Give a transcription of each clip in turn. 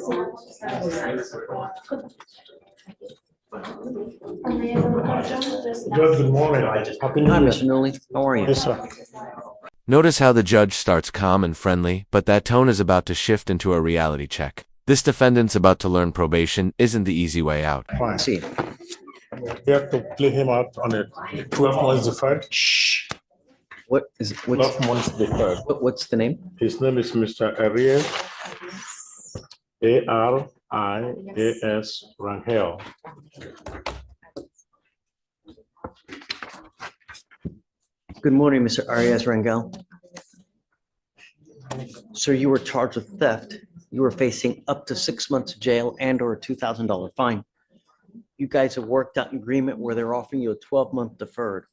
Good morning. Happy New Hi, Year. Mr. Newley. How are you? Yes, sir. Notice how the judge starts calm and friendly, but that tone is about to shift into a reality check. This defendant's about to learn probation isn't the easy way out. Fine. See. We have to play him out on a 12 months deferred. Shh. 12 months deferred. What's the name? His name is Mr. Arias, Arias Rangel. Good morning, Mr. Arias Rangel. Sir, you were charged with theft. You were facing up to 6 months of jail and or a $2,000 fine. You guys have worked out an agreement where they're offering you a 12-month deferred.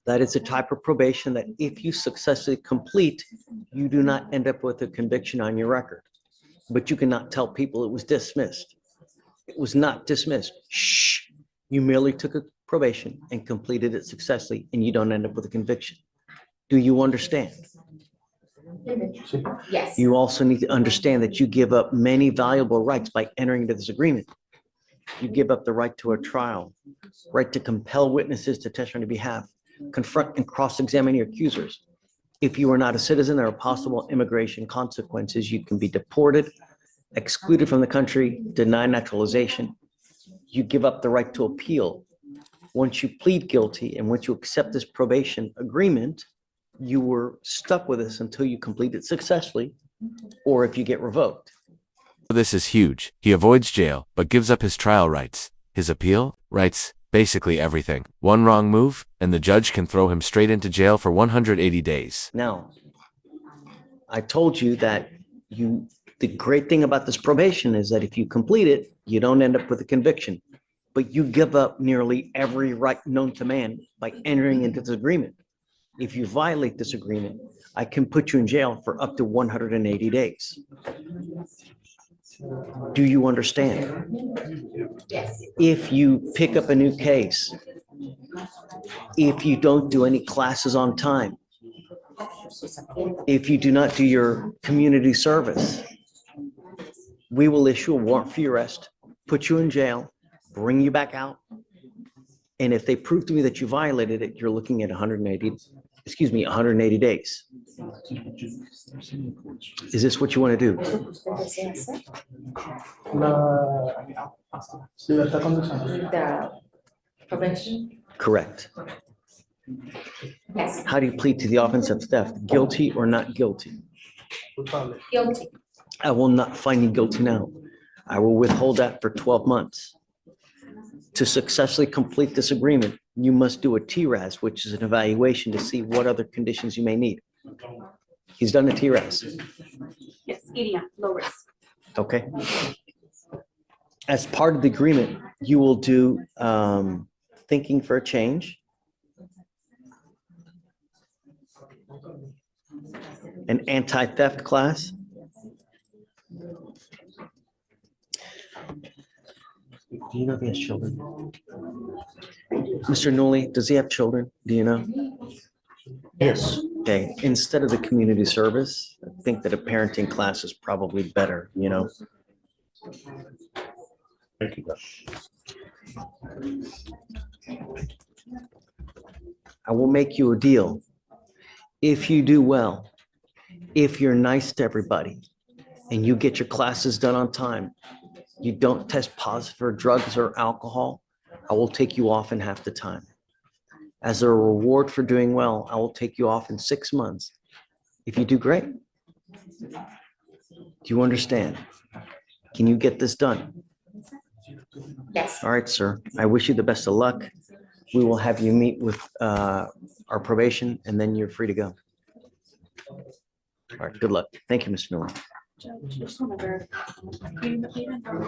That is a type of probation that if you successfully complete, you do not end up with a conviction on your record. But you cannot tell people it was dismissed. It was not dismissed. Shh. You merely took a probation and completed it successfully, and you don't end up with a conviction. Do you understand? Yes. You also need to understand that you give up many valuable rights by entering into this agreement. You give up the right to a trial, right to compel witnesses to testify on your behalf, confront and cross-examine your accusers. If you are not a citizen, there are possible immigration consequences. You can be deported, excluded from the country, denied naturalization. You give up the right to appeal. Once you plead guilty and once you accept this probation agreement, you were stuck with this until you complete it successfully, or if you get revoked. This is huge. He avoids jail, but gives up his trial rights, his appeal rights, basically everything. One wrong move, and the judge can throw him straight into jail for 180 days. Now, I told you that the great thing about this probation is that if you complete it, you don't end up with a conviction, but you give up nearly every right known to man by entering into this agreement. If you violate this agreement, I can put you in jail for up to 180 days. Do you understand? Yes. If you pick up a new case, if you don't do any classes on time, if you do not do your community service, we will issue a warrant for your arrest, put you in jail, bring you back out. And if they prove to me that you violated it, you're looking at 180 days. Is this what you want to do? The probation? Correct. Yes. How do you plead to the offense of theft? Guilty or not guilty? Guilty. I will not find you guilty now. I will withhold that for 12 months. To successfully complete this agreement, you must do a TRAS, which is an evaluation to see what other conditions you may need. He's done a TRAS. Yes, EDM, low risk. Okay. As part of the agreement, you will do thinking for a change, an anti-theft class, do you know if he has children? Mr. Newley, does he have children? Do you know? Yes. Okay, instead of the community service, I think that a parenting class is probably better, you know? Thank you. I will make you a deal. If you do well, if you're nice to everybody, and you get your classes done on time, you don't test positive for drugs or alcohol, I will take you off in half the time. As a reward for doing well, I will take you off in 6 months. If you do great. Do you understand? Can you get this done? Yes. All right, sir. I wish you the best of luck. We will have you meet with our probation, and then you're free to go. All right, good luck. Thank you, Mr. Miller. Just want to verify. Even though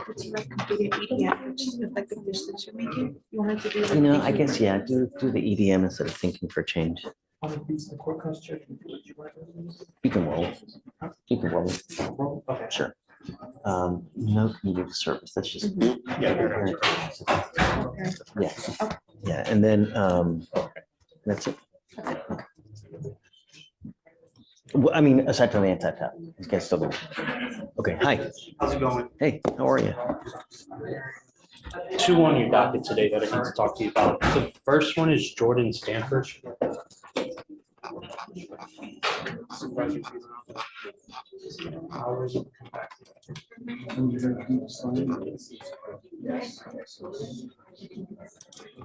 it's completed EDM, which is effective decision making, you wanted to do. You know, I guess, yeah, do the EDM instead of thinking for change. You can roll. You can roll. Sure. No community service. That's just. Yeah. Yeah. And then that's it. Well, I mean, aside from the anti-tap, you guys still do. Okay, hi. How's it going? Hey, how are you? Two on your docket today that I need to talk to you about. The first one is Jordan Stanford.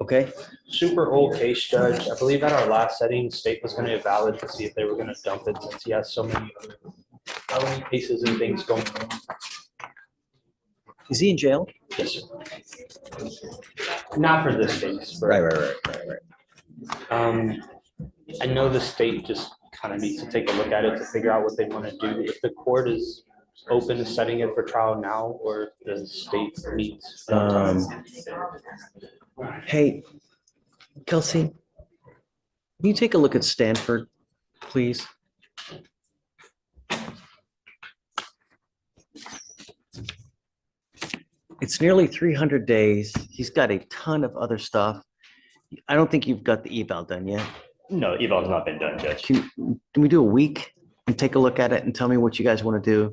Okay, Super old case, Judge. I believe at our last setting, state was going to evaluate to see if they were going to dump it since he has so many other cases and things going on. is he in jail? Yes, sir. Not for this case. but, Right. I know the state just kind of needs to take a look at it to figure out what they want to do. If the court is open to setting it for trial now, or if the state needs. Hey, Kelsey, can you take a look at Stanford, please? It's nearly 300 days. He's got a ton of other stuff. I don't think you've got the eval done yet. No, eval's not been done, Judge. Can we do a week and take a look at it and tell me what you guys want to do?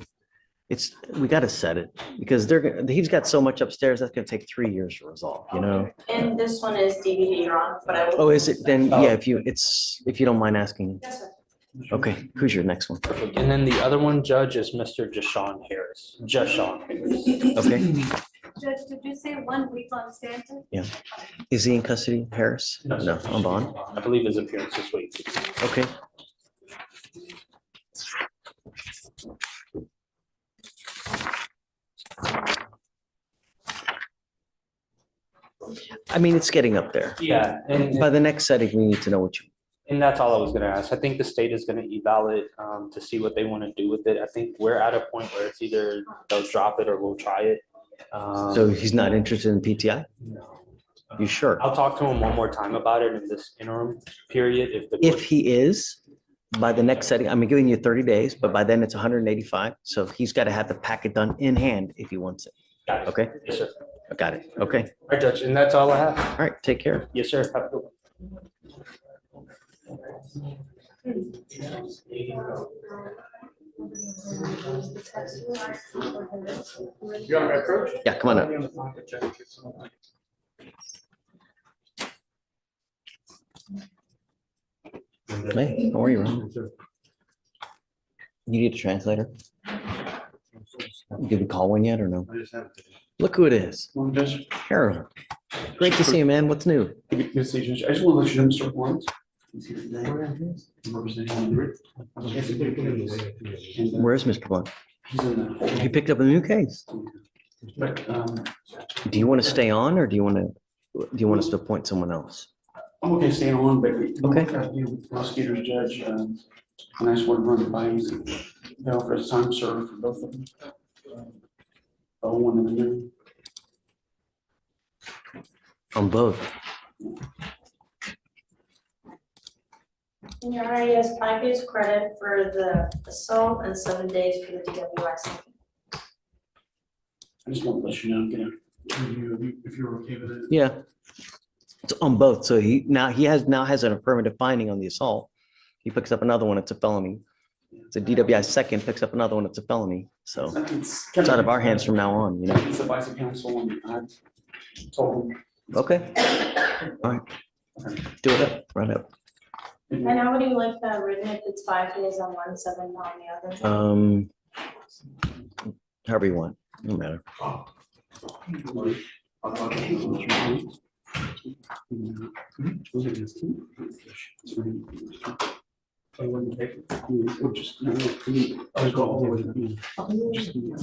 We got to set it because he's got so much upstairs that's going to take 3 years to resolve, you know? And this one is DVD, Your Honor, but I will. Oh, is it? Then, yeah, if you don't mind asking. Yes, sir. Okay, who's your next one? And then the other one, Judge, is Mr. Jashawn Harris. Jashawn Harris. Okay, Judge, did you say 1 week on Stanton? is he in custody, Harris? No, on bond. I believe his appearance this week. Okay. I mean, it's getting up there. Yeah, By the next setting, we need to know what you, and that's all I was gonna ask. I think the state is gonna eval it to see what they want to do with it. I think we're at a point where it's either they'll drop it or we'll try it. so he's not interested in PTI? You sure? I'll talk to him one more time about it in this interim period. If he is, by the next setting, I'm giving you 30 days, but by then it's 185. So he's got to have the packet done in hand if he wants it. Got it. Okay, Yes, sir. I got it. Okay, All right, Judge, and that's all I have. all right, take care. Yes, sir. Have a good one. Yeah, come on up. Hey, how are you, Ron? You need a translator? Did we call one yet or no? Look who it is. Harold. Great to see you, man. What's new? Good to see you. I just want to let you know, Mr. Blunt. Where's Mr. Blunt? He's in the- He picked up a new case. But, Do you want to stay on or do you want us to appoint someone else? I'm okay staying on, but. Okay. Prosecutors, judge, and I just want to run the by you know, for his time served for both of them. One and the new. On both. And Your Honor, he has 5 days credit for the assault and 7 days for the DUIs. I just want to let you know, get a review if you're okay with it. Yeah. It's on both. So he now has an affirmative finding on the assault. He picks up another one, it's a felony. It's a DWI second, picks up another one, it's a felony. So it's out of our hands from now on, you know? It's advice of counsel and I told him. Okay. All right. Do it up, right up. And how would you like that written if it's 5 days on one, 7 on the other? However you want, no matter. Do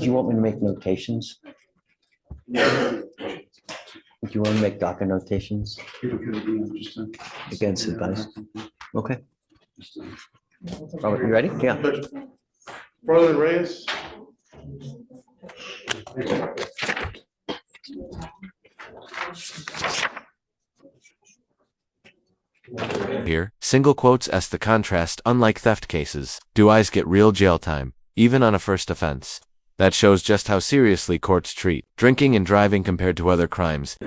you want me to make notations? Do you want to make docket notations against advice? Okay. Robert, you ready? Yeah. Brother Reyes. Here, single quotes as the contrast. Unlike theft cases, DUIs get real jail time, even on a first offense. That shows just how seriously courts treat drinking and driving compared to other crimes.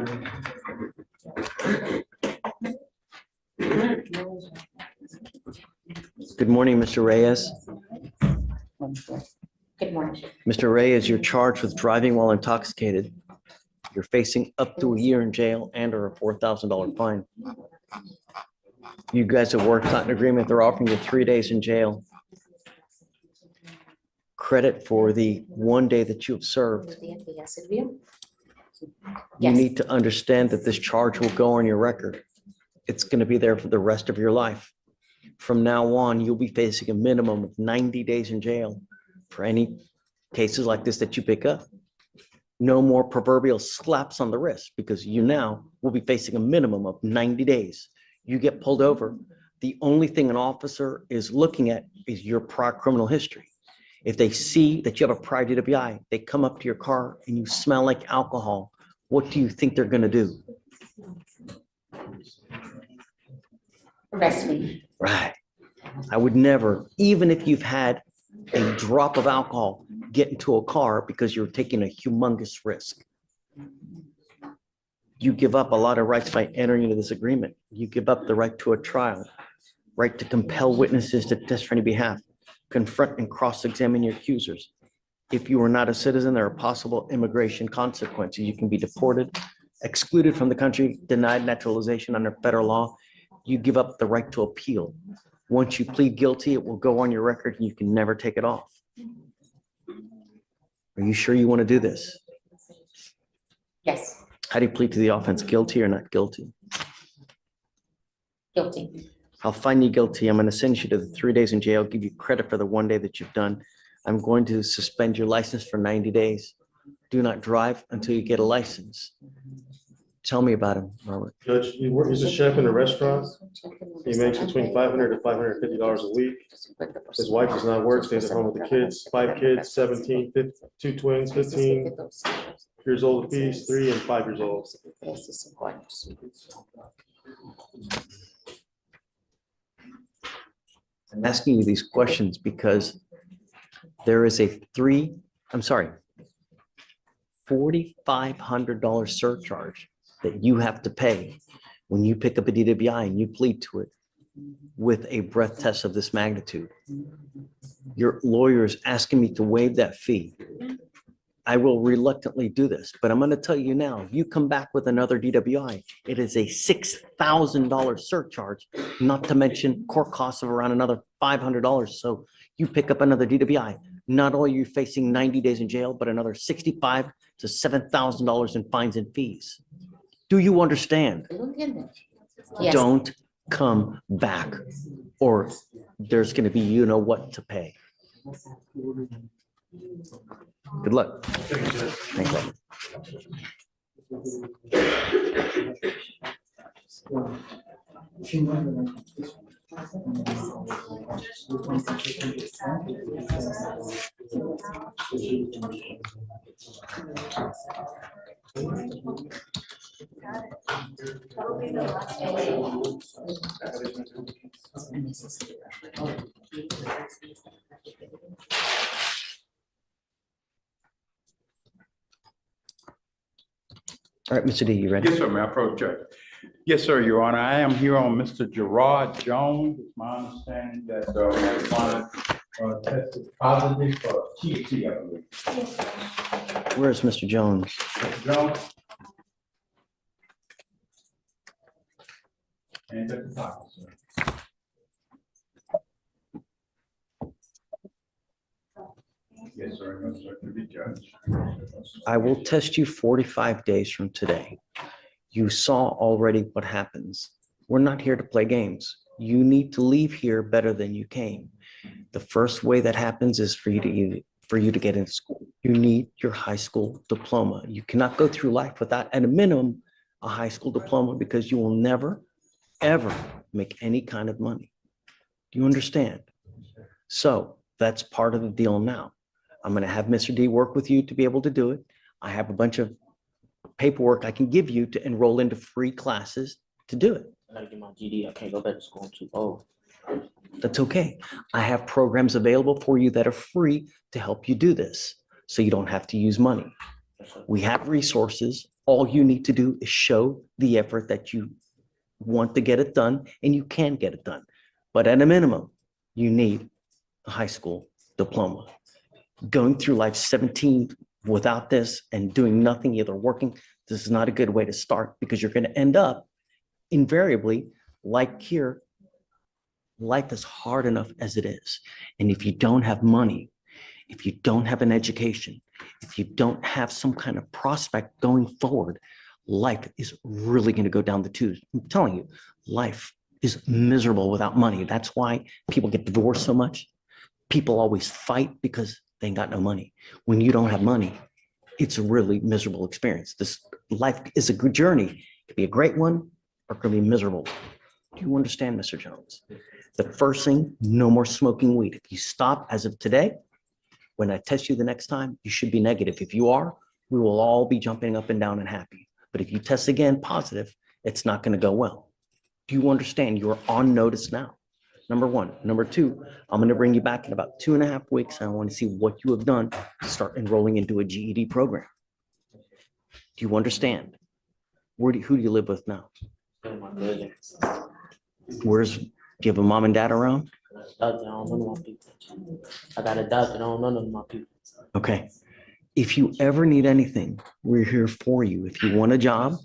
Good morning, Mr. Reyes. Good morning. Mr. Reyes, you're charged with driving while intoxicated. You're facing up to a year in jail and or a $4,000 fine. You guys have worked out an agreement. They're offering you 3 days in jail. Credit for the 1 day that you have served. You Yes. need to understand that this charge will go on your record. It's going to be there for the rest of your life. From now on, you'll be facing a minimum of 90 days in jail for any cases like this that you pick up. No more proverbial slaps on the wrist because you now will be facing a minimum of 90 days. You get pulled over. The only thing an officer is looking at is your prior criminal history. If they see that you have a prior DWI, they come up to your car and you smell like alcohol, what do you think they're going to do? Arrest me. Right. I would never, even if you've had a drop of alcohol, get into a car because you're taking a humongous risk. You give up a lot of rights by entering into this agreement. You give up the right to a trial, right to compel witnesses to testify on your behalf, confront and cross-examine your accusers. If you are not a citizen, there are possible immigration consequences. You can be deported, excluded from the country, denied naturalization under federal law. You give up the right to appeal. Once you plead guilty, it will go on your record and you can never take it off. Are you sure you want to do this? Yes, How do you plead to the offense, guilty or not guilty? guilty. I'll find you guilty. I'm going to send you to the 3 days in jail, give you credit for the 1 day that you've done. I'm going to suspend your license for 90 days. Do not drive until you get a license. Tell me about him, Robert. Judge, he's a chef in a restaurant. He makes between $500 to $550 a week. His wife does not work, stays at home with the kids, 5 kids, 17, 15, 2 twins, 15 years old apiece, 3 and 5 years old. I'm asking you these questions because there is a $4,500 surcharge that you have to pay when you pick up a DWI and you plead to it with a breath test of this magnitude. Your lawyer is asking me to waive that fee. I will reluctantly do this, but I'm going to tell you now, if you come back with another DWI, it is a $6,000 surcharge, not to mention court costs of around another $500. So you pick up another DWI, not only are you facing 90 days in jail, but another $6,500 to $7,000 in fines and fees. Do you understand? Yes. Don't come back or there's going to be you know what to pay. Good luck. Thank you. That'll be the last All right, Mr. D, you ready? Yes, sir, may I approach judge? Yes, sir, Your Honor. I am here on Mr. Gerard Jones. It's my understanding that marijuana tested positive for THC, I believe. Where's Mr. Jones? Mr. Jones? And at the top, sir. Yes, sir, no, sir, to be judged. I will test you 45 days from today. You saw already what happens. We're not here to play games. You need to leave here better than you came. The first way that happens is for you to get into school. You need your high school diploma. You cannot go through life without, at a minimum, a high school diploma because you will never, ever make any kind of money. Do you understand? So that's part of the deal now. I'm going to have Mr. D work with you to be able to do it. I have a bunch of paperwork I can give you to enroll into free classes to do it. I gotta get my GD. I can't go back to school too old. That's okay. I have programs available for you that are free to help you do this, so you don't have to use money. We have resources. All you need to do is show the effort that you want to get it done, and you can get it done. But at a minimum, you need a high school diploma. Going through life 17 without this and doing nothing, either working, this is not a good way to start because you're going to end up invariably like here. Life is hard enough as it is. And if you don't have money, if you don't have an education, if you don't have some kind of prospect going forward, life is really going to go down the tubes. I'm telling you, life is miserable without money. That's why people get divorced so much. People always fight because they ain't got no money. When you don't have money, it's a really miserable experience. This life is a good journey. It could be a great one or it could be miserable. Do you understand, Mr. Jones? The first thing, no more smoking weed. If you stop as of today, when I test you the next time, you should be negative. If you are, we will all be jumping up and down and happy. But if you test again positive, it's not going to go well. Do you understand? You're on notice now. Number one. Number two, I'm going to bring you back in about 2.5 weeks. And I want to see what you have done to start enrolling into a GED program. Do you understand? Who do you live with now? My cousin. Do you have a mom and dad around? I don't know none of my people. I got a doctor, I don't know none of my people. Okay. If you ever need anything, we're here for you. If you want a job,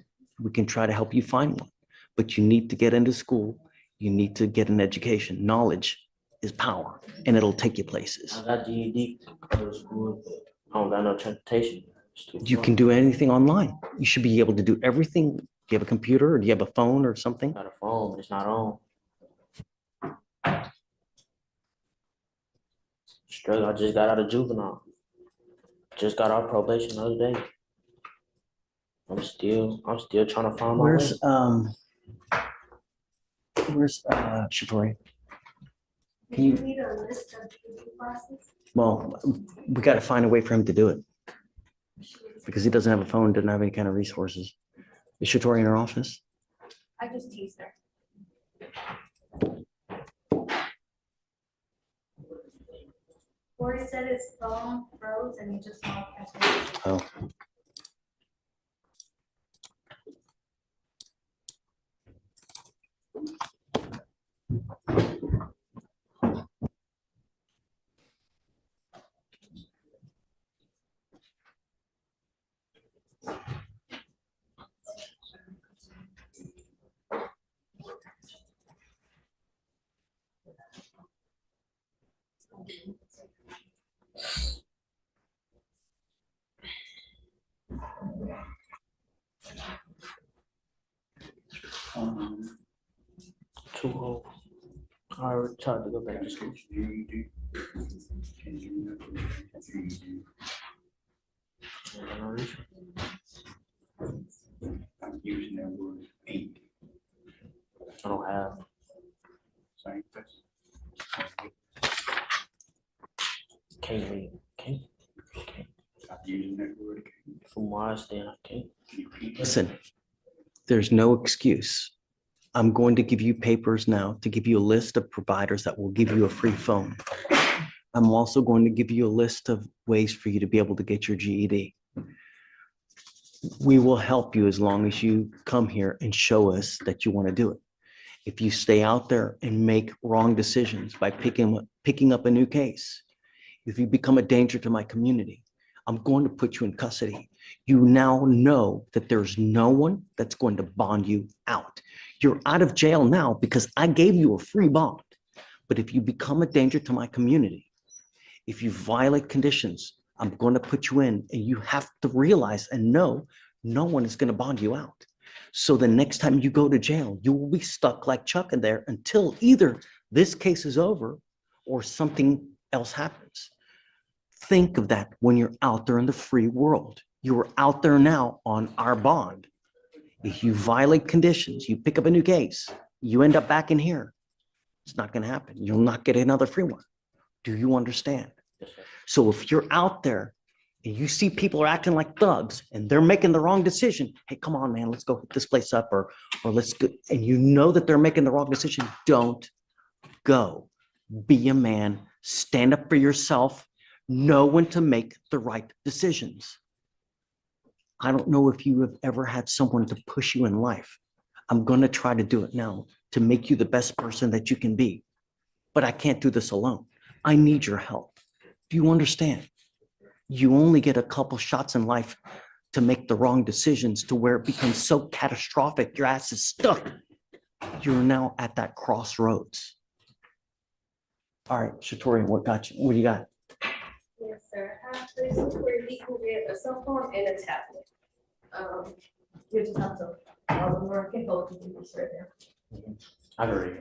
we can try to help you find one. But you need to get into school. You need to get an education. Knowledge is power, and it'll take you places. I got GED, go to school, but I don't got no transportation. You can do anything online. You should be able to do everything. Do you have a computer or do you have a phone or something? Got a phone, but it's not on. Struggle, I just got out of juvenile. Just got off probation the other day. I'm still trying to find my way. Where's Shatori? Do you need a list of PE classes? Well, we got to find a way for him to do it because he doesn't have a phone, doesn't have any kind of resources. Is Shatori in her office? I just teased her. Corey said his phone froze and he just logged back in. Oh. Too old. I already tried to go back to school. I'm using that word 8. I don't have. Same thing. Can't read. Can't. I'm using that word. From where I stand, I can't. Listen, there's no excuse. I'm going to give you papers now to give you a list of providers that will give you a free phone. I'm also going to give you a list of ways for you to be able to get your GED. We will help you as long as you come here and show us that you want to do it. If you stay out there and make wrong decisions by picking up a new case, if you become a danger to my community, I'm going to put you in custody. You now know that there's no one that's going to bond you out. You're out of jail now because I gave you a free bond. But if you become a danger to my community, if you violate conditions, I'm going to put you in, and you have to realize and know no one is going to bond you out. So the next time you go to jail, you will be stuck like Chuck in there until either this case is over or something else happens. Think of that when you're out there in the free world. You're out there now on our bond. If you violate conditions, you pick up a new case, you end up back in here. It's not going to happen. You'll not get another free one. Do you understand? Yes, sir. So if you're out there and you see people are acting like thugs and they're making the wrong decision, hey, come on, man, let's go hit this place up or let's go. And you know that they're making the wrong decision, don't go. Be a man, stand up for yourself, know when to make the right decisions. I don't know if you have ever had someone to push you in life. I'm going to try to do it now to make you the best person that you can be. But I can't do this alone. I need your help. Do you understand? You only get a couple shots in life to make the wrong decisions to where it becomes so catastrophic, your ass is stuck. You're now at that crossroads. All right, Shatori, what got you? What do you got? Yes, sir. Please look for illegal with a cell phone and a tablet. You just have to, work and go to the survey. I agree.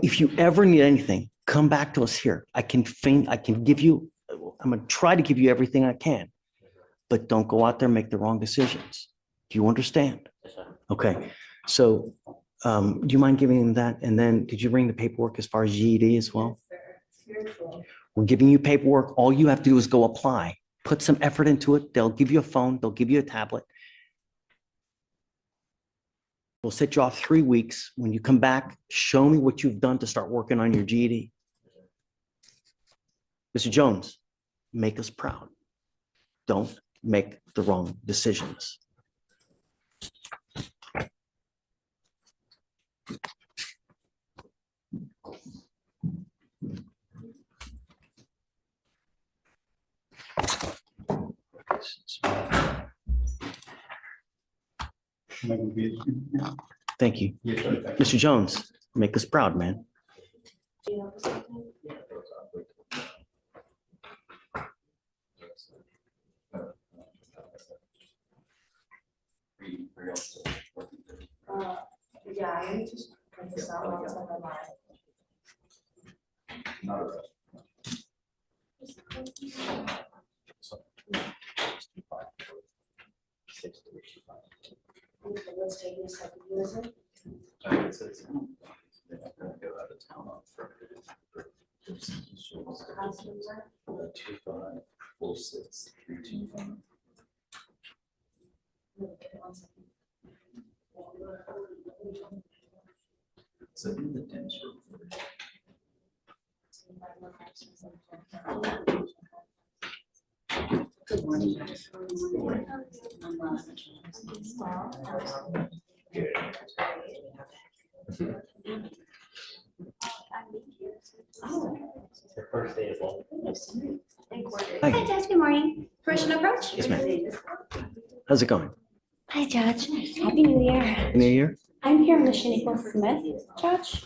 If you ever need anything, come back to us here. I can give you, I'm gonna try to give you everything I can, but don't go out there and make the wrong decisions. Do you understand? Yes, sir. Okay, so do you mind giving them that? And then did you bring the paperwork as far as GED as well? Yes, sir. Here's one. We're giving you paperwork. All you have to do is go apply. Put some effort into it. They'll give you a phone. They'll give you a tablet. We'll set you off 3 weeks. When you come back, show me what you've done to start working on your GED. Mr. Jones, make us proud. Don't make the wrong decisions. Thank you. Mr. Jones, make us proud, man. Yeah, I need to print this out. I'll tell them why. Okay, let's take this up. Listen. Good morning. First day of all. Hi. Hi, Judge. Good morning. Permission approach? Yes, ma'am. How's it going? Hi, Judge. Happy New Year. Happy New Year. I'm here, Ms. Shaniqua Smith, Judge.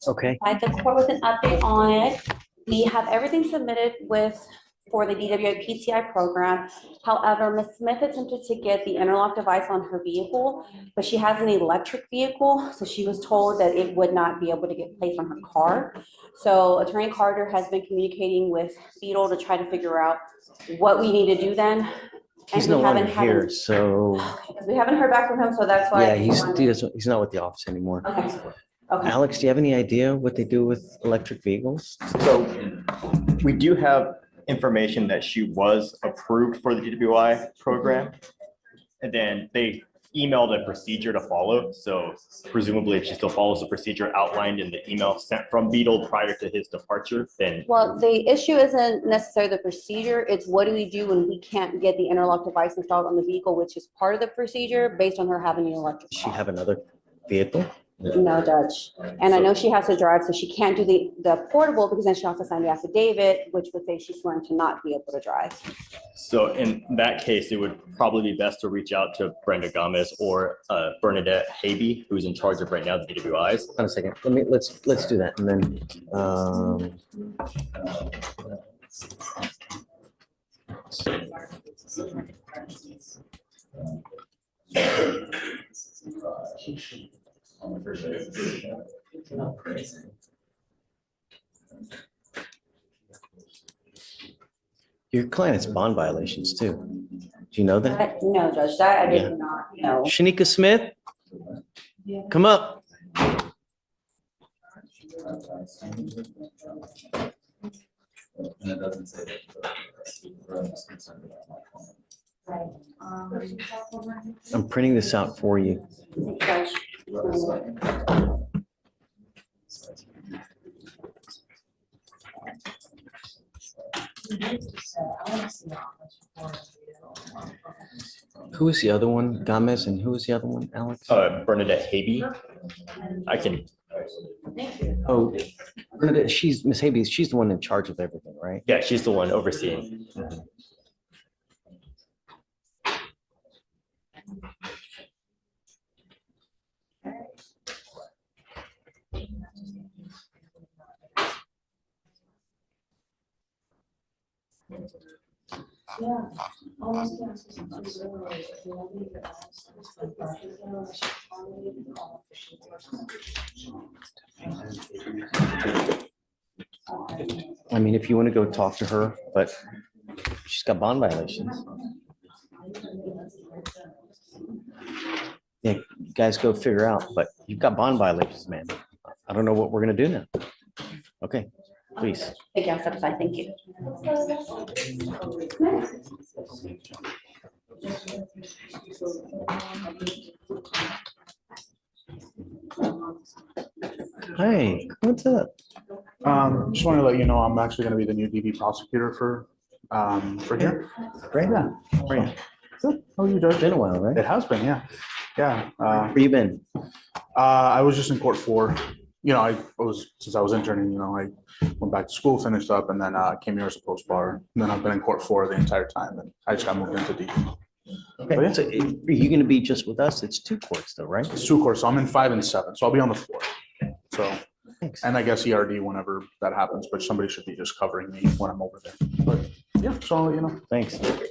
Okay. I the court with an update on it. We have everything submitted for the DWI PTI program. However, Ms. Smith attempted to get the interlock device on her vehicle, but she has an electric vehicle, so she was told that it would not be able to get placed on her car. So Attorney Carter has been communicating with Beadle to try to figure out what we need to do then. He's And we no longer haven't had here, any- so Because we haven't heard back from him, so that's why. yeah, he's not with the office anymore. Okay, okay. Alex, do you have any idea what they do with electric vehicles? So we do have information that she was approved for the DWI program. And then they emailed a procedure to follow. So presumably if she still follows the procedure outlined in the email sent from Beadle prior to his departure, then Well, the issue isn't necessarily the procedure, it's what do we do when we can't get the interlock device installed on the vehicle, which is part of the procedure based on her having an electric Does she car. have another vehicle? No, Judge. And I know she has to drive, so she can't do the portable because then she has to sign the affidavit, which would say she's sworn to not be able to drive. so in that case, it would probably be best to reach out to Brenda Gomez or Bernadette Habe, who's in charge of right now the DWIs. Hold on a second. Let's do that. And then your client has bond violations too. Do you know that? No, Judge, that I Yeah. did not know. Shanika Smith, come up. I'm printing this out for you. Judge. Who is the other one? Gomez, and who is the other one, Alex? Bernadette Habe. I can Oh, Bernadette, she's, Miss Habeas, she's the one in charge of everything, right? Yeah, she's the one overseeing. Yeah. Almost, I mean, if you want to go talk to her, but she's got bond violations. Yeah, you guys go figure out, but you've got bond violations, man. I don't know what we're gonna do now. Okay, please. Thank you, I'll step aside, thank you. Hey, what's up? Just want to let you know, I'm actually gonna be the new DB prosecutor for here. Great. Yeah. Where you? Good. How are you, Judge? Been a while, right? It has been, yeah. Yeah. Where you been? I was just in court for, since I was interning, I went back to school, finished up, and then came here as a post bar. And then I've been in court for the entire time, and I just got moved into DB. Okay, so are you gonna be just with us? It's 2 courts though, right? It's 2 courts, so I'm in 5 and 7, so I'll be on the floor. So, Thanks. and I guess ERD whenever that happens, but somebody should be just covering me when I'm over there. But yeah, so I'll let you know. Thanks. Judge,